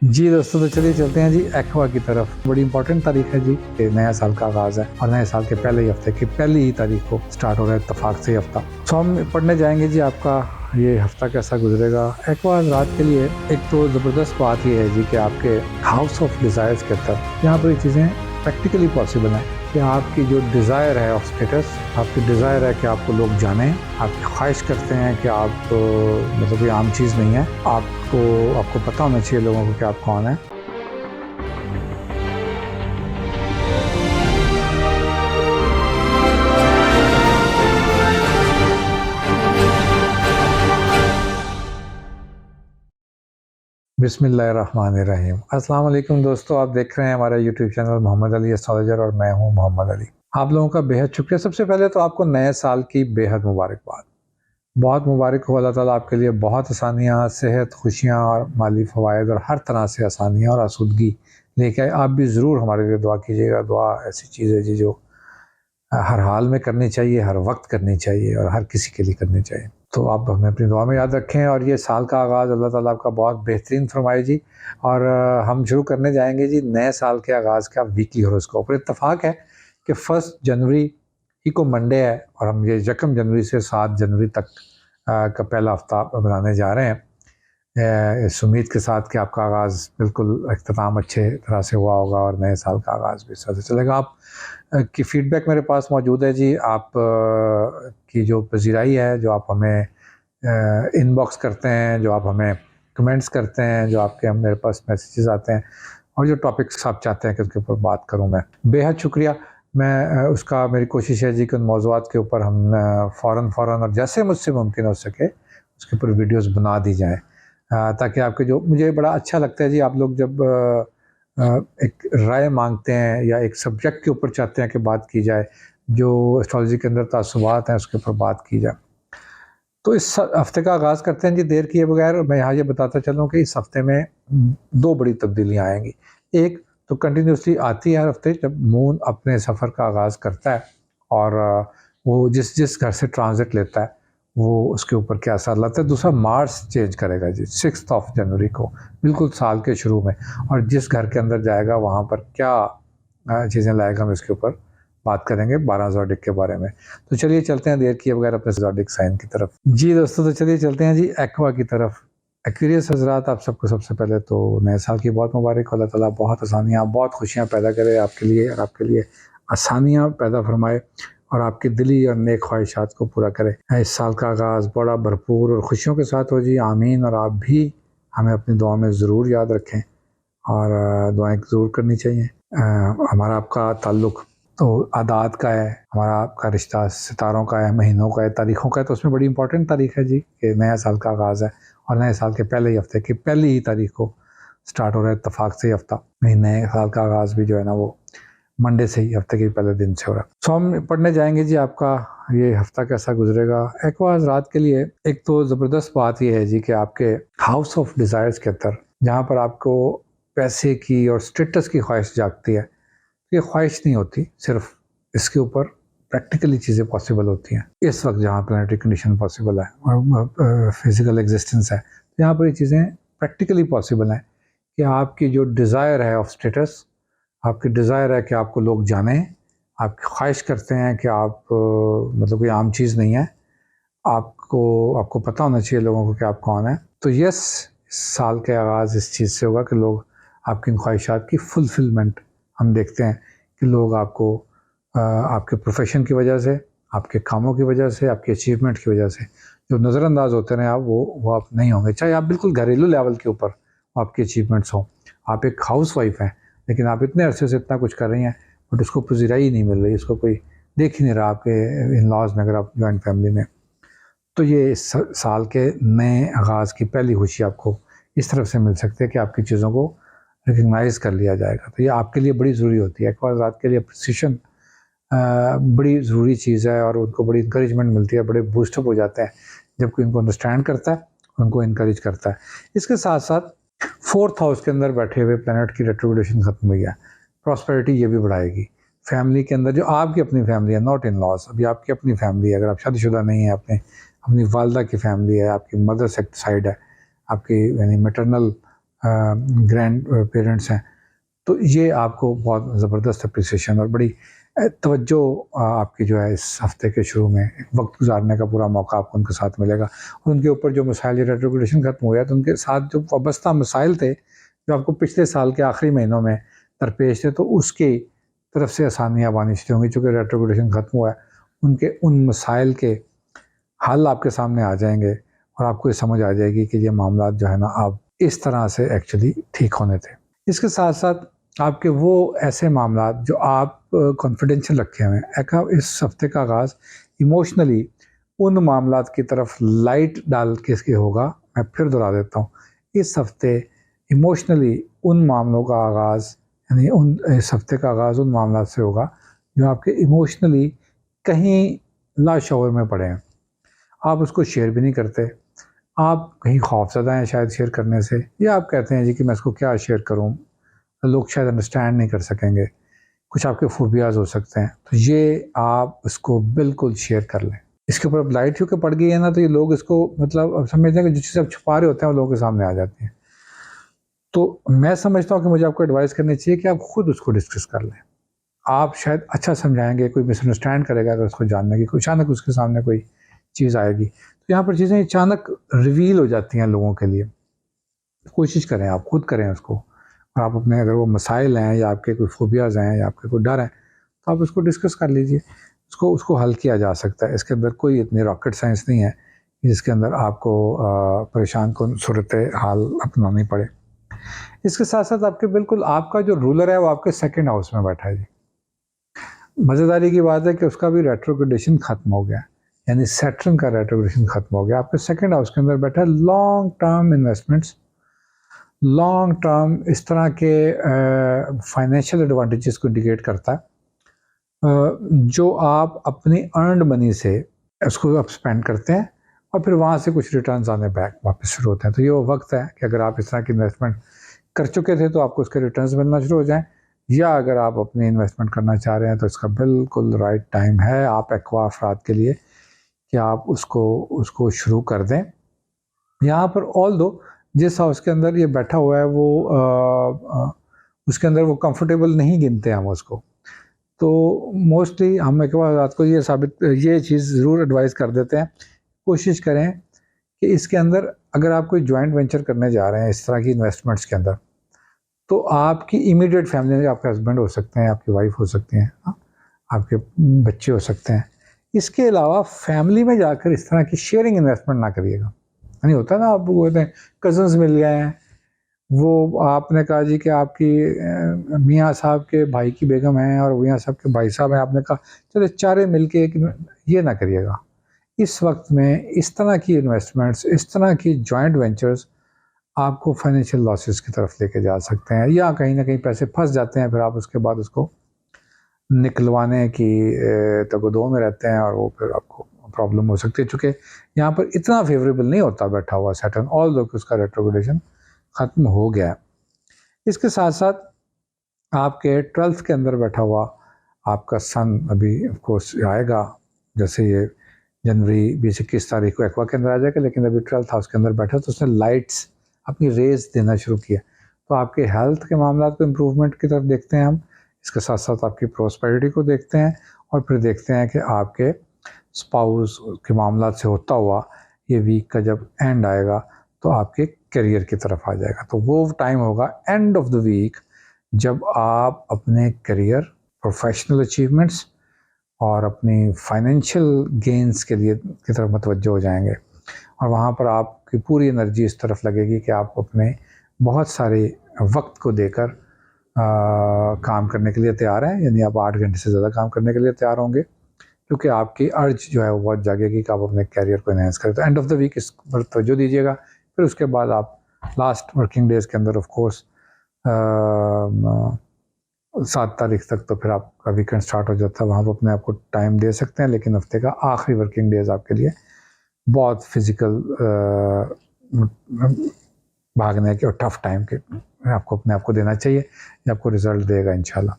जी दोस्तों, तो चलिए चलते हैं जी एक्वा की तरफ। बड़ी इंपॉर्टेंट तारीख है जी कि नया साल का आगाज़ है और नए साल के पहले ही हफ्ते की पहली ही तारीख को स्टार्ट हो रहा है इत्तेफाक से हफ्ता। तो हम पढ़ने जाएंगे जी आपका ये हफ्ता कैसा गुजरेगा। एक्वा रात के लिए एक तो ज़बरदस्त बात ये है जी कि आपके हाउस ऑफ डिज़ायर्स के अंदर यहाँ पर ये चीज़ें प्रैक्टिकली पॉसिबल हैं कि आपकी जो डिज़ायर है ऑफ स्टेटस, आपकी डिज़ायर है कि आपको लोग जानें, आपकी ख्वाहिश करते हैं कि आप मतलब कोई आम चीज़ नहीं है, आपको पता होना चाहिए लोगों को कि आप कौन है। बिस्मिल्लाहिर्रहमानिर्रहीम। अस्सलाम वालेकुम दोस्तों, आप देख रहे हैं हमारा YouTube channel Mohammad Ali astrologer और मैं हूं मोहम्मद अली। आप लोगों का बेहद शुक्रिया। सबसे पहले तो आपको नए साल की बेहद मुबारकबाद। बहुत मुबारक हो, अल्लाह ताला आपके लिए बहुत आसानियाँ, सेहत, खुशियाँ और माली फ़वाइद और हर तरह से आसानियाँ और आसूदगी लेके आए। आप भी ज़रूर हमारे लिए दुआ कीजिएगा। दुआ ऐसी चीज़ है जी जो हर हाल में करनी चाहिए, हर वक्त करनी चाहिए और हर किसी के लिए करनी चाहिए। तो आप हमें अपनी दुआ में याद रखें और ये साल का आगाज़ अल्लाह ताला आपका बहुत बेहतरीन फरमाए जी। और हम शुरू करने जाएंगे जी नए साल के आगाज़ का वीकली हॉरोस्कोप। और इत्तेफाक है कि 1 जनवरी ही को मंडे है और हम ये 1 जनवरी से 7 जनवरी तक का पहला हफ्ता बनाने जा रहे हैं, इस उम्मीद के साथ कि आपका आगाज़ बिल्कुल अख्ताम अच्छे तरह से हुआ होगा और नए साल का आगाज़ भी इस तरह से चलेगा। आप की फ़ीडबैक मेरे पास मौजूद है जी। आप की जो पज़ीराई है, जो आप हमें इनबॉक्स करते हैं, जो आप हमें कमेंट्स करते हैं, जो आपके हम मेरे पास मैसेजेस आते हैं और जो टॉपिक्स आप चाहते हैं कि उसके ऊपर बात करूं, मैं बेहद शुक्रिया। मैं उसका मेरी कोशिश है जी कि उन मौज़ूआत के ऊपर हम फ़ौरन और जैसे मुझसे मुमकिन हो सके उसके ऊपर वीडियोस बना दी जाएँ, ताकि आपके जो मुझे बड़ा अच्छा लगता है जी, आप लोग जब एक राय मांगते हैं या एक सब्जेक्ट के ऊपर चाहते हैं कि बात की जाए, जो एस्ट्रोलॉजी के अंदर तासुबात हैं उसके ऊपर बात की जाए। तो इस हफ्ते का आगाज़ करते हैं जी देर किए बगैर। मैं यहाँ ये बताता चलूँ कि इस हफ्ते में 2 बड़ी तब्दीलियाँ आएँगी। एक तो कंटिन्यूसली आती है हर हफ्ते, जब मून अपने सफ़र का आगाज़ करता है और वो जिस घर से ट्रांज़िट लेता है वो उसके ऊपर क्या असर लाता है। दूसरा, मार्स चेंज करेगा जी 6 जनवरी को, बिल्कुल साल के शुरू में, और जिस घर के अंदर जाएगा वहाँ पर क्या चीज़ें लाएगा, हम इसके ऊपर बात करेंगे 12 ज़ोडिक के बारे में। तो चलिए चलते हैं देर किए बगैर अपने ज़ोडिक साइन की तरफ। जी दोस्तों, तो चलिए चलते हैं जी एक्वा की तरफ। एक्वेरियस हज़रात, आप सबको सबसे पहले तो नए साल की बहुत मुबारक हो। अल्लाह ताला बहुत आसानियाँ, बहुत खुशियाँ पैदा करे आपके लिए और आपके लिए आसानियाँ पैदा फरमाए और आपकी दिली और नेक ख्वाहिशात को पूरा करे। इस साल का आगाज़ बड़ा भरपूर और खुशियों के साथ हो जी, आमीन। और आप भी हमें अपनी दुआ में ज़रूर याद रखें और दुआएँ ज़रूर करनी चाहिए। हमारा आपका ताल्लुक़ तो आदात का है, हमारा आपका रिश्ता सितारों का है, महीनों का है, तारीख़ों का है। तो उसमें बड़ी इंपॉर्टेंट तारीख़ है जी कि नया साल का आगाज़ है और नए साल के पहले ही हफ्ते की पहली ही तारीख को स्टार्ट हो रहा है इत्तेफाक से हफ्ता। नहीं, नए साल का आगाज़ भी जो है ना वो मंडे से ही, हफ्ते के पहले दिन से हो रहा है। सो हम पढ़ने जाएंगे जी आपका ये हफ्ता कैसा गुजरेगा। एक्वा रात के लिए एक तो ज़बरदस्त बात ये है जी कि आपके हाउस ऑफ डिज़ायर्स के अंदर जहाँ पर आपको पैसे की और स्टेटस की ख्वाहिश जागती है, ये ख्वाहिश नहीं होती, सिर्फ इसके ऊपर प्रैक्टिकली चीज़ें पॉसिबल होती हैं इस वक्त जहाँ प्लानिटरी कंडीशन पॉसिबल है और फिजिकल एग्जिस्टेंस है। तो यहाँ पर ये चीज़ें प्रैक्टिकली पॉसिबल हैं कि आपकी जो डिज़ायर है ऑफ स्टेटस, आपकी डिज़ायर है कि आपको लोग जानें, आप ख्वाहिश करते हैं कि आप मतलब कोई आम चीज़ नहीं है, आपको पता होना चाहिए लोगों को कि आप कौन हैं। तो यस, साल के आगाज़ इस चीज़ से होगा कि लोग आपकी इन ख्वाहिशात की फुलफिलमेंट, हम देखते हैं कि लोग आपको आपके प्रोफेशन की वजह से, आपके कामों की वजह से, आपकी अचीवमेंट की वजह से जो नज़रअंदाज होते हैं आप, वो आप नहीं होंगे। चाहे आप बिल्कुल घरेलू लेवल के ऊपर आपकी अचीवमेंट्स हों, आप एक हाउस वाइफ हैं लेकिन आप इतने अरसे से इतना कुछ कर रही हैं बट उसको पज़ीराई नहीं मिल रही, उसको कोई देख ही नहीं रहा आपके इन लॉज में, अगर आप जॉइंट फैमिली में। तो ये साल के नए आगाज़ की पहली खुशी आपको इस तरफ से मिल सकती है कि आपकी चीज़ों को रिकग्नाइज़ कर लिया जाएगा। तो ये आपके लिए बड़ी ज़रूरी होती है। एक बार रात के लिए अप्रिसिएशन बड़ी ज़रूरी चीज़ है और उनको बड़ी इंकरेजमेंट मिलती है, बड़े बूस्टअप हो जाते हैं जब कोई इनको अंडरस्टैंड करता है, उनको इनकरेज करता है। इसके साथ साथ 4th हाउस के अंदर बैठे हुए प्लैनेट की रेट्रोग्रेडेशन खत्म हुई है, प्रॉस्पेरिटी ये भी बढ़ाएगी। फैमिली के अंदर जो आपकी अपनी फैमिली है, नॉट इन लॉज, अभी आपकी अपनी फैमिली है, अगर आप शादीशुदा नहीं है, अपनी वालदा की फैमिली है, आपकी मदर साइड है, आपकी यानी मैटरनल ग्रैंड पेरेंट्स हैं, तो ये आपको बहुत ज़बरदस्त अप्रिसिएशन और बड़ी तवज्जो आपकी जो है इस हफ्ते के शुरू में वक्त गुजारने का पूरा मौका आपको उनके साथ मिलेगा। और उनके ऊपर जो मसाइल रेट्रोग्रेडेशन खत्म हुआ है, तो उनके साथ जो वाबस्ता मसाइल थे जो आपको पिछले साल के आखिरी महीनों में दरपेश थे, तो उसकी तरफ से आसानियाँ आनी शुरू होंगी। चूँकि रेट्रोग्रेडेशन खत्म हुआ है, उनके उन मसाइल के हल आपके सामने आ जाएंगे और आपको ये समझ आ जाएगी कि ये मामला जो है ना अब इस तरह से एक्चुअली ठीक होने थे। इसके साथ साथ आपके वो ऐसे मामला जो आप कॉन्फिडेंशियल रखे हुए हैं, इस हफ्ते का आगाज़ इमोशनली उन मामलात की तरफ लाइट डाल के इसके होगा। मैं फिर दोहरा देता हूँ, इस हफ्ते इमोशनली उन मामलों का आगाज़ यानी इस हफ्ते का आगाज़ उन मामला से होगा जो आपके इमोशनली कहीं लाशऊर में पड़े हैं। आप उसको शेयर भी नहीं करते, आप कहीं खौफज़दा हैं शायद शेयर करने से, या आप कहते हैं जी कि मैं इसको क्या शेयर करूँ, लोग शायद अंडरस्टैंड नहीं कर सकेंगे, कुछ आपके फोबियाज़ हो सकते हैं। तो ये आप इसको बिल्कुल शेयर कर लें। इसके ऊपर अब लाइट क्योंकि पड़ गई है ना, तो ये लोग इसको मतलब अब समझते हैं कि जो चीज़ आप छुपा रहे होते हैं वो लोगों के सामने आ जाती हैं। तो मैं समझता हूँ कि मुझे आपको एडवाइस करनी चाहिए कि आप खुद उसको डिस्कस कर लें। आप शायद अच्छा समझाएँगे, कोई मिसअंडरस्टैंड करेगा अगर उसको जानने की, कोई अचानक उसके सामने कोई चीज़ आएगी। तो यहाँ पर चीज़ें अचानक रिवील हो जाती हैं लोगों के लिए। कोशिश करें, आप खुद करें उसको, और आप अपने अगर वो मसाइल हैं या आपके कोई फ़ोबियाज़ हैं या आपके कोई डर हैं, तो आप उसको डिस्कस कर लीजिए। उसको उसको हल किया जा सकता है। इसके अंदर कोई इतनी रॉकेट साइंस नहीं है जिसके अंदर आपको परेशान कुन सूरत हाल अपनानी पड़े। इसके साथ-साथ आपके बिल्कुल आपका जो रूलर है वो आपके सेकंड हाउस में बैठा है जी। मज़ेदारी की बात है कि उसका भी रेट्रोग्रेडेशन खत्म हो गया, यानी सैटर्न का रेट्रोग्रेडेशन खत्म हो गया। आपके सेकंड हाउस के अंदर बैठा है long term investments, long term इस तरह के फाइनेंशियल एडवांटेजेस को इंडिकेट करता है, जो आप अपनी अर्नड मनी से उसको आप स्पेंड करते हैं और फिर वहाँ से कुछ रिटर्न्स आने बैक वापस शुरू होते हैं। तो ये वो वक्त है कि अगर आप इस तरह की इन्वेस्टमेंट कर चुके थे तो आपको उसके रिटर्न्स मिलना शुरू हो जाएँ, या अगर आप अपनी इन्वेस्टमेंट करना चाह रहे हैं तो इसका बिल्कुल राइट टाइम है आप एक्वा अफराद के लिए कि आप उसको उसको शुरू कर दें। यहाँ पर ऑल दो जिस हाउस के अंदर ये बैठा हुआ है वो उसके अंदर वो कंफर्टेबल नहीं गिनते हम उसको। तो मोस्टली हम एक बार रात को ये चीज़ ज़रूर एडवाइस कर देते हैं, कोशिश करें कि इसके अंदर अगर आप कोई जॉइंट वेंचर करने जा रहे हैं इस तरह की इन्वेस्टमेंट्स के अंदर, तो आपकी इमीडिएट फैमिली में आपके हस्बैंड हो सकते हैं, आपकी वाइफ हो सकती हैं, आपके बच्चे हो सकते हैं। इसके अलावा फैमिली में जाकर इस तरह की शेयरिंग इन्वेस्टमेंट ना करिएगा। नहीं होता ना, आप बोलते हैं कज़न्स मिल गए हैं, वो आपने कहा जी कि आपकी मियाँ साहब के भाई की बेगम है और मियाँ साहब के भाई साहब हैं, आपने कहा चलो चारे मिलके एक, ये ना करिएगा। इस वक्त में इस तरह की इन्वेस्टमेंट्स, इस तरह की जॉइंट वेंचर्स आपको फाइनेंशियल लॉसेस की तरफ लेके जा सकते हैं, या कहीं ना कहीं पैसे फंस जाते हैं, फिर आप उसके बाद उसको निकलवाने की तगदो में रहते हैं और वो फिर आपको प्रॉब्लम हो सकती है। चूँकि यहाँ पर इतना फेवरेबल नहीं होता बैठा हुआ सैटर्न, ऑल्दो कि उसका रेट्रोग्रेडेशन ख़त्म हो गया है। इसके साथ-साथ आपके 12th के अंदर बैठा हुआ आपका सन अभी ऑफ कोर्स आएगा, जैसे ये जनवरी 20-21 तारीख को एक्वा के अंदर आ जाएगा, लेकिन अभी 12th हाउस के अंदर बैठा तो उसने लाइट्स अपनी रेज़ देना शुरू किया। तो आपके हेल्थ के मामलात को इम्प्रूवमेंट की तरफ देखते हैं हम, इसके साथ-साथ आपकी प्रॉस्पेरिटी को देखते हैं और फिर देखते हैं कि आपके स्पाउस के मामलात से होता हुआ ये वीक का जब एंड आएगा तो आपके करियर की तरफ आ जाएगा। तो वो टाइम होगा एंड ऑफ द वीक जब आप अपने करियर, प्रोफेशनल अचीवमेंट्स और अपनी फाइनेंशियल गेन्स के लिए की तरफ मुतवज्जो हो जाएंगे, और वहाँ पर आपकी पूरी एनर्जी इस तरफ लगेगी कि आप अपने बहुत सारे वक्त को देकर काम करने के लिए तैयार हैं, यानी आप 8 घंटे से ज़्यादा काम करने के लिए तैयार होंगे, क्योंकि आपकी अर्ज जो है वो बहुत जागेगी कि आप अपने कैरियर को एनहेंस करें। तो एंड ऑफ द वीक इस पर तवज्जो दीजिएगा। फिर उसके बाद आप लास्ट वर्किंग डेज़ के अंदर ऑफ कोर्स 7 तारीख तक तो फिर आपका वीकेंड स्टार्ट हो जाता है, वहाँ पर अपने आप को टाइम दे सकते हैं, लेकिन हफ्ते का आखिरी वर्किंग डेज़ आपके लिए बहुत फिज़िकल भागने के और टफ टाइम के आपको अपने आप को देना चाहिए, ये आपको रिज़ल्ट देगा इंशाल्लाह।